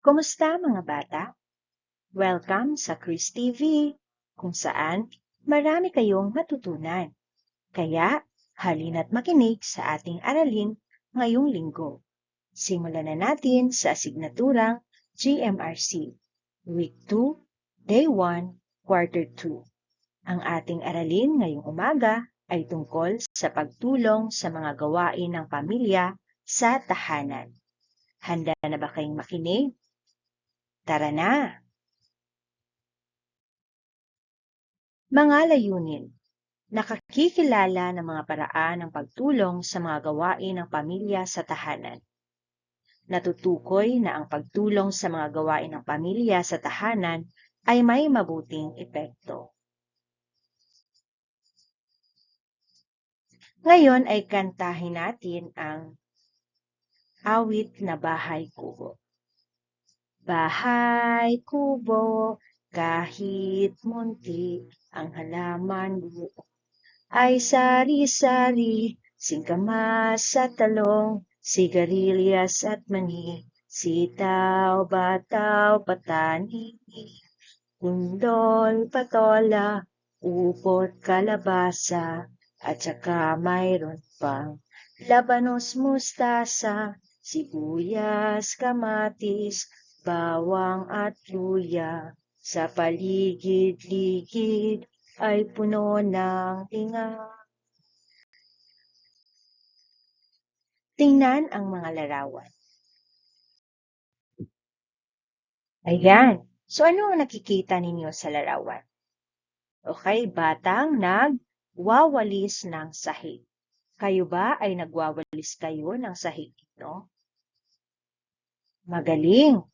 Kumusta mga bata? Welcome sa Chris TV, kung saan marami kayong matutunan. Kaya halina't makinig sa ating aralin ngayong linggo. Simulan na natin sa asignaturang GMRC, Week 2, Day 1, Quarter 2. Ang ating aralin ngayong umaga ay tungkol sa pagtulong sa mga gawain ng pamilya sa tahanan. Handa na ba kayong makinig? Tara na! Mga layunin. Nakakikilala ng mga paraan ng pagtulong sa mga gawain ng pamilya sa tahanan. Natutukoy na ang pagtulong sa mga gawain ng pamilya sa tahanan ay may mabuting epekto. Ngayon ay kantahin natin ang awit na Bahay Kubo. Bahay kubo, kahit munti ang halaman buo, ay sari-sari, singkamas at talong, sigarilyas at mani, sitaw, bataw, patani, kundol, patola, upot, kalabasa, at saka mayroon pang labanos, mustasa, sibuyas, kamatis, bawang at luya. Sa paligid-ligid ay puno ng tinga. Tingnan ang mga larawan. Ayan. So ano ang nakikita ninyo sa larawan? Okay, batang nagwawalis ng sahig. Kayo ba ay nagwawalis kayo ng sahig nito? Magaling!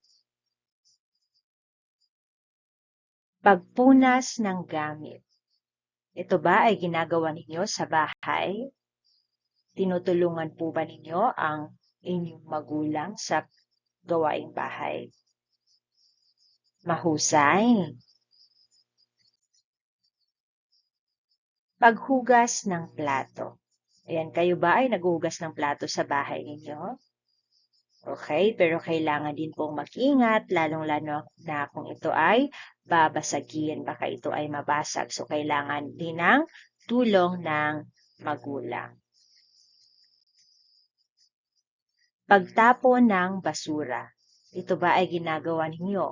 Pagpunas ng gamit. Ito ba ay ginagawa ninyo sa bahay? Tinutulungan po ba ninyo ang inyong magulang sa gawaing bahay? Mahusay! Paghugas ng plato. Ayan, kayo ba ay naghuhugas ng plato sa bahay ninyo? Okay, pero kailangan din pong mag-ingat, lalong-lalo na kung ito ay babasagin. Baka ito ay mabasag. So, kailangan din ng tulong ng magulang. Pagtapon ng basura. Ito ba ay ginagawa ninyo?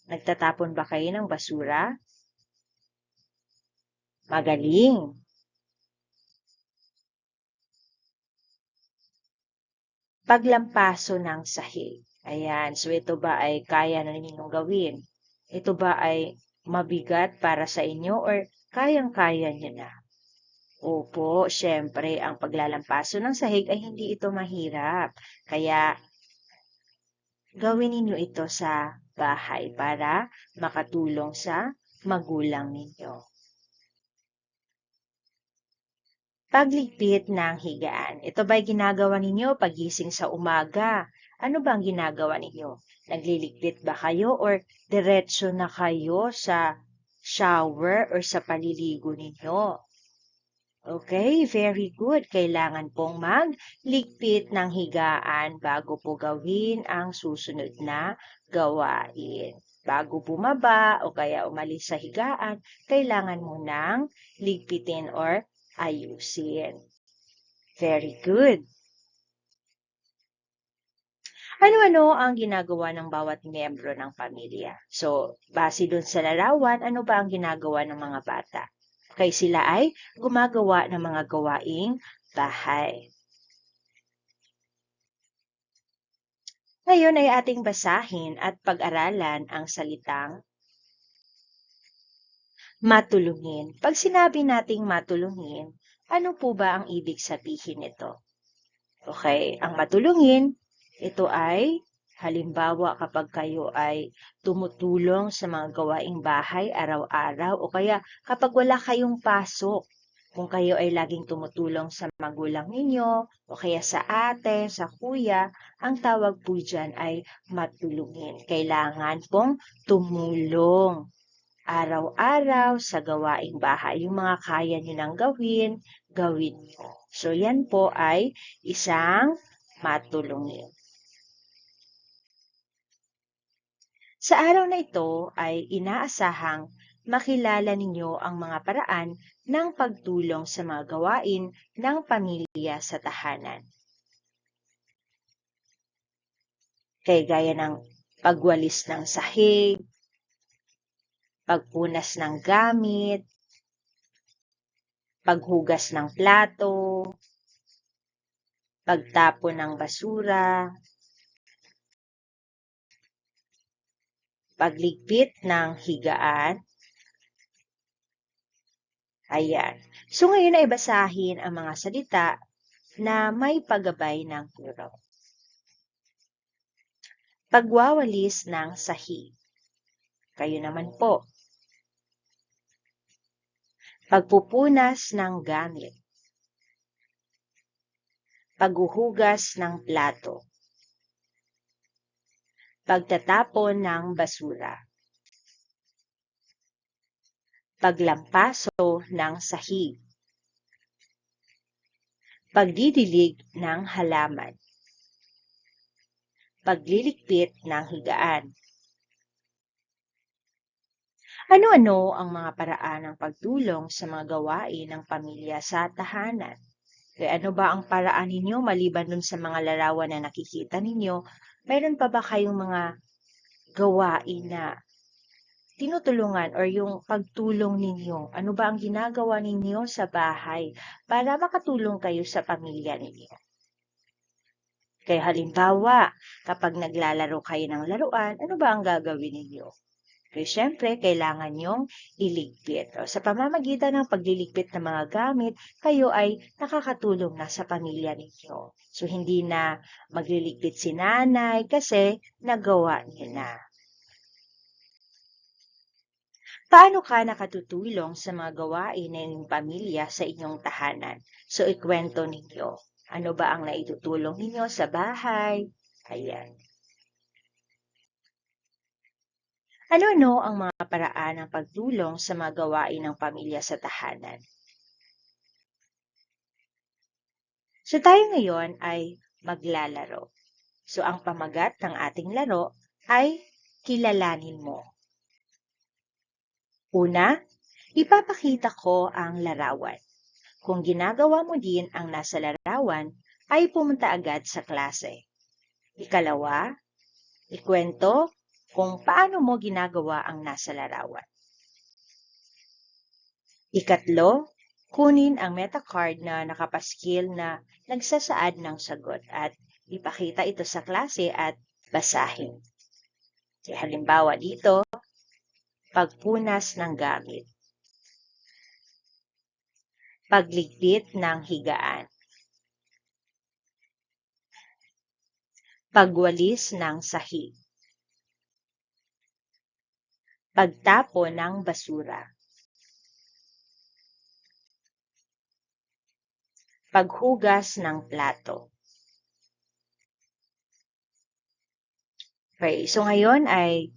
Nagtatapon ba kayo ng basura? Magaling! Paglampaso ng sahig. Ayan, so ito ba ay kaya na ninyong gawin? Ito ba ay mabigat para sa inyo or kayang-kaya niyo na? Opo, syempre, ang paglalampaso ng sahig ay hindi ito mahirap. Kaya, gawin ninyo ito sa bahay para makatulong sa magulang ninyo. Pagligpit ng higaan. Ito ba'y ginagawa ninyo pagising sa umaga? Ano ba ang ginagawa ninyo? Nagliligpit ba kayo or diretso na kayo sa shower or sa paliligo ninyo? Okay, very good. Kailangan pong magligpit ng higaan bago po gawin ang susunod na gawain. Bago bumaba o kaya umalis sa higaan, kailangan mo nang ligpitin or ayusin. Very good. Ano-ano ang ginagawa ng bawat miyembro ng pamilya? So, base dun sa larawan, ano ba ang ginagawa ng mga bata? Kaya sila ay gumagawa ng mga gawaing bahay. Ngayon ay ating basahin at pag-aralan ang salitang matulungin. Pag sinabi nating matulungin, ano po ba ang ibig sabihin nito? Okay, ang matulungin, ito ay halimbawa kapag kayo ay tumutulong sa mga gawaing bahay araw-araw o kaya kapag wala kayong pasok, kung kayo ay laging tumutulong sa magulang ninyo o kaya sa ate, sa kuya, ang tawag po dyan ay matulungin. Kailangan pong tumulong araw-araw sa gawaing bahay. Yung mga kaya nyo nang gawin, gawin nyo. So, yan po ay isang matulungin. Sa araw na ito ay inaasahang makilala ninyo ang mga paraan ng pagtulong sa mga gawain ng pamilya sa tahanan. Kaya gaya ng pagwalis ng sahig, pagpunas ng gamit, paghugas ng plato, pagtapon ng basura, pagligpit ng higaan. Ayan. So ngayon ay basahin ang mga salita na may paggabay ng plural. Pagwawalis ng sahig. Kayo naman po. Pagpupunas ng gamit. Paghuhugas ng plato. Pagtatapon ng basura. Paglampaso ng sahig. Pagdidilig ng halaman. Pagliligpit ng higaan. Ano-ano ang mga paraan ng pagtulong sa mga gawain ng pamilya sa tahanan? Kaya ano ba ang paraan ninyo maliban dun sa mga larawan na nakikita ninyo? Mayroon pa ba kayong mga gawain na tinutulungan or yung pagtulong ninyo? Ano ba ang ginagawa ninyo sa bahay para makatulong kayo sa pamilya ninyo? Kaya halimbawa, kapag naglalaro kayo ng laruan, ano ba ang gagawin ninyo? Kaya syempre, kailangan nyong iligpit. O, sa pamamagitan ng pagliligpit ng mga gamit, kayo ay nakakatulong na sa pamilya ninyo. So, hindi na magliligpit si nanay kasi nagawa niyo na. Paano ka nakatutulong sa mga gawain ng inyong pamilya sa inyong tahanan? So, ikwento ninyo. Ano ba ang naitutulong ninyo sa bahay? Ayan. Ano-ano ang mga paraan ng pagtulong sa mga gawain ng pamilya sa tahanan? So tayo ngayon ay maglalaro. So ang pamagat ng ating laro ay kilalanin mo. Una, ipapakita ko ang larawan. Kung ginagawa mo din ang nasa larawan, ay pumunta agad sa klase. Ikalawa, ikwento kung paano mo ginagawa ang nasa larawan. Ikatlo, kunin ang meta card na nakapaskil na nagsasaad ng sagot at ipakita ito sa klase at basahin. Halimbawa dito, pagpunas ng gamit, pagligpit ng higaan, pagwalis ng sahig, pagtapon ng basura, paghugas ng plato. Okay, so ngayon ay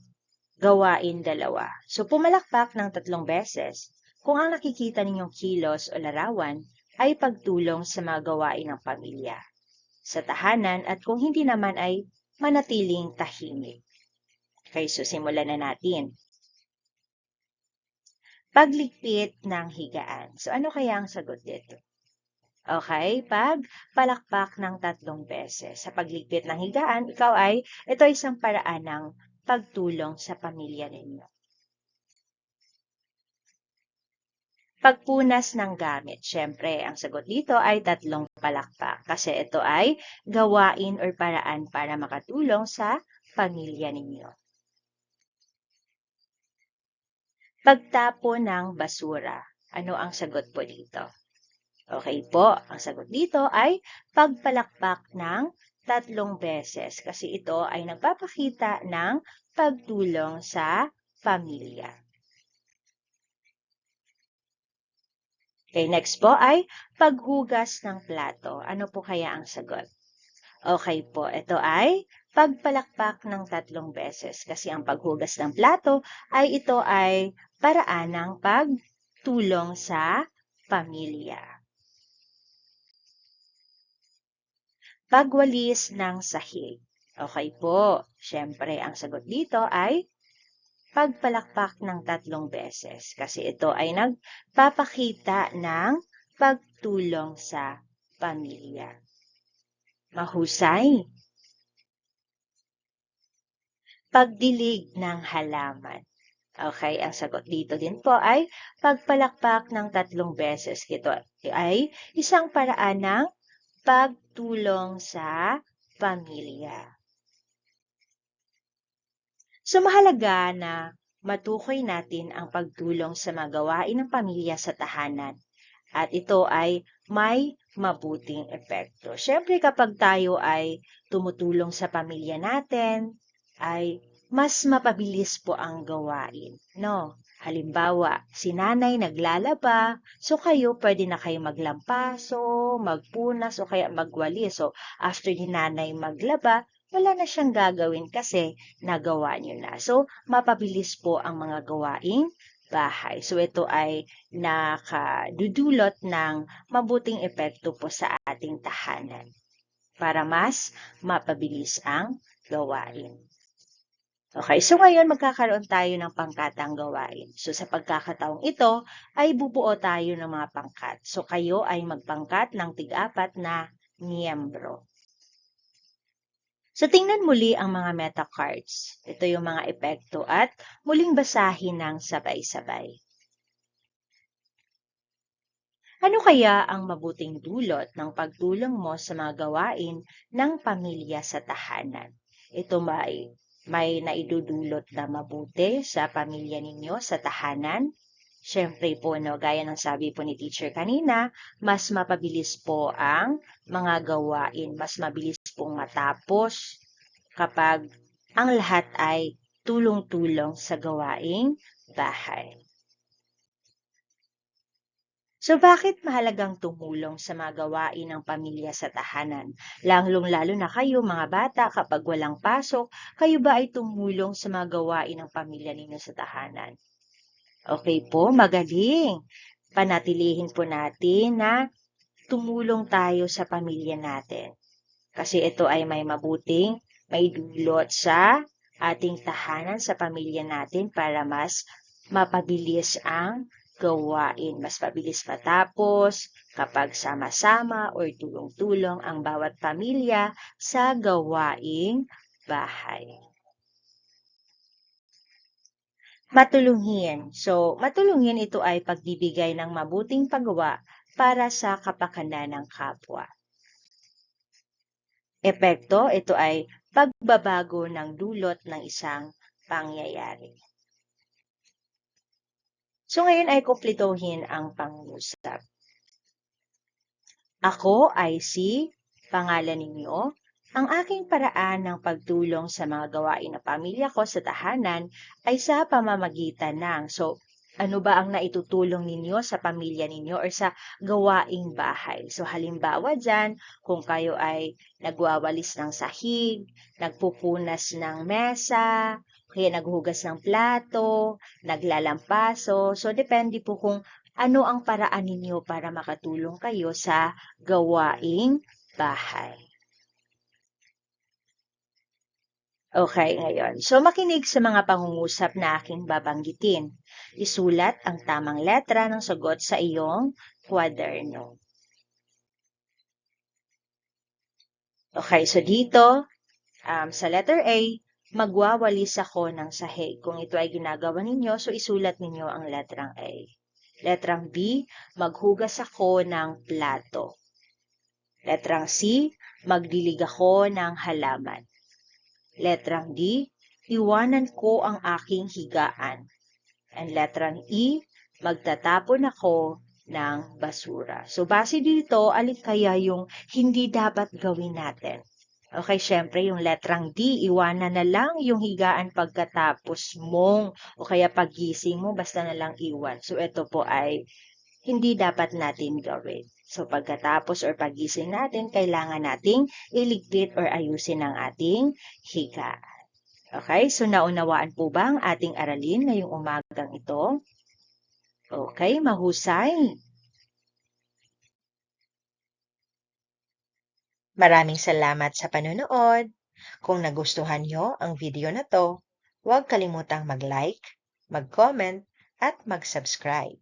gawain dalawa. So pumalakpak ng 3 beses kung ang nakikita ninyong kilos o larawan ay pagtulong sa mga gawain ng pamilya sa tahanan at kung hindi naman ay manatiling tahimik. Okay, so simulan na natin. Pagligpit ng higaan. So ano kaya ang sagot dito? Okay, palakpak ng 3 beses. Sa pagligpit ng higaan, ito ay isang paraan ng pagtulong sa pamilya ninyo. Pagpunas ng gamit. Siyempre, ang sagot dito ay 3 palakpak kasi ito ay gawain o paraan para makatulong sa pamilya ninyo. Pagtapon ng basura. Ano ang sagot po dito? Okay po, ang sagot dito ay pagpalakpak ng 3 beses kasi ito ay nagpapakita ng pagtulong sa pamilya. Okay, next po ay paghugas ng plato. Ano po kaya ang sagot? Okay po, ito ay pagpalakpak ng 3 beses kasi ang paghugas ng plato ito ay paraan ng pagtulong sa pamilya. Pagwalis ng sahig. Okay po, syempre ang sagot dito ay pagpalakpak ng 3 beses kasi ito ay nagpapakita ng pagtulong sa pamilya. Mahusay. Pagdilig ng halaman. Okay, ang sagot dito din po ay pagpalakpak ng 3 beses. Ito ay isang paraan ng pagtulong sa pamilya. So mahalaga na matukoy natin ang pagtulong sa mga gawain ng pamilya sa tahanan. At ito ay may mabuting epekto. Siyempre kapag tayo ay tumutulong sa pamilya natin, ay mas mapabilis po ang gawain, no? Halimbawa, si nanay naglalaba, so kayo pwede na kayo maglampaso, magpunas, o kaya magwalis. So after ni nanay maglaba, wala na siyang gagawin kasi nagawa niyo na. So mapabilis po ang mga gawaing bahay. So ito ay nakadudulot ng mabuting epekto po sa ating tahanan para mas mapabilis ang gawain. Okay, so ngayon magkakaroon tayo ng pangkatang gawain. So sa pagkakataong ito ay bubuo tayo ng mga pangkat. So kayo ay magpangkat ng tig-4 na miyembro. So tingnan muli ang mga meta cards. Ito yung mga epekto at muling basahin ng sabay-sabay. Ano kaya ang mabuting dulot ng pagtulong mo sa mga gawain ng pamilya sa tahanan? Ito may naidudulot na mabuti sa pamilya ninyo sa tahanan? Siyempre po, no, gaya ng sabi po ni teacher kanina, mas mapabilis po ang mga gawain, mas mabilis pong matapos kapag ang lahat ay tulong-tulong sa gawaing bahay. So bakit mahalagang tumulong sa mga gawain ng pamilya sa tahanan? Lalong-lalo na kayo mga bata kapag walang pasok, kayo ba ay tumulong sa mga gawain ng pamilya ninyo sa tahanan? Okay po, magaling. Panatilihin po natin na tumulong tayo sa pamilya natin. Kasi ito ay may dulot sa ating tahanan sa pamilya natin para mas mapabilis ang gawain. Mas mabilis matapos kapag sama-sama o tulong-tulong ang bawat pamilya sa gawaing bahay. Matulungin. So, matulungin ito ay pagbibigay ng mabuting paggawa para sa kapakanan ng kapwa. Epekto, ito ay pagbabago ng dulot ng isang pangyayari. So ngayon ay kumpletuhin ang pangungusap. Ako ay si pangalan ninyo. Ang aking paraan ng pagtulong sa mga gawain ng pamilya ko sa tahanan ay sa pamamagitan ng, ano ba ang naitutulong ninyo sa pamilya ninyo or sa gawaing bahay? So halimbawa dyan, kung kayo ay nagwawalis ng sahig, nagpupunas ng mesa, kaya naghugas ng plato, naglalampaso. So depende po kung ano ang paraan ninyo para makatulong kayo sa gawaing bahay. Okay, ngayon. So, makinig sa mga pangungusap na aking babanggitin. Isulat ang tamang letra ng sagot sa iyong kwaderno. Okay, so dito, sa letter A, magwawalis ako ng sahig. Kung ito ay ginagawa ninyo, so isulat ninyo ang letrang A. Letrang B, maghugas ako ng plato. Letrang C, magdilig ako ng halaman. Letrang D, iwanan ko ang aking higaan. And letrang E, magtatapon ako ng basura. So, base dito, alin kaya yung hindi dapat gawin natin? Okay, syempre, yung letrang D, iwanan na lang yung higaan pagkatapos mong o kaya pagising mo, basta na lang iwan. So, ito po ay hindi dapat natin gawin. So, pagkatapos or pagising natin, kailangan nating iligpit or ayusin ang ating higaan. Okay, so naunawaan po ba ang ating aralin ngayong umagang ito? Okay, mahusay. Maraming salamat sa panonood. Kung nagustuhan nyo ang video na to, Huwag kalimutang mag-like, mag-comment, at mag-subscribe.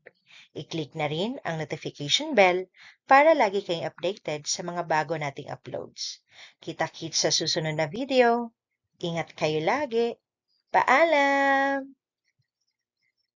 I-click na rin ang notification bell para lagi kayong updated sa mga bago nating uploads. Kita-kits sa susunod na video. Ingat kayo lagi. Paalam!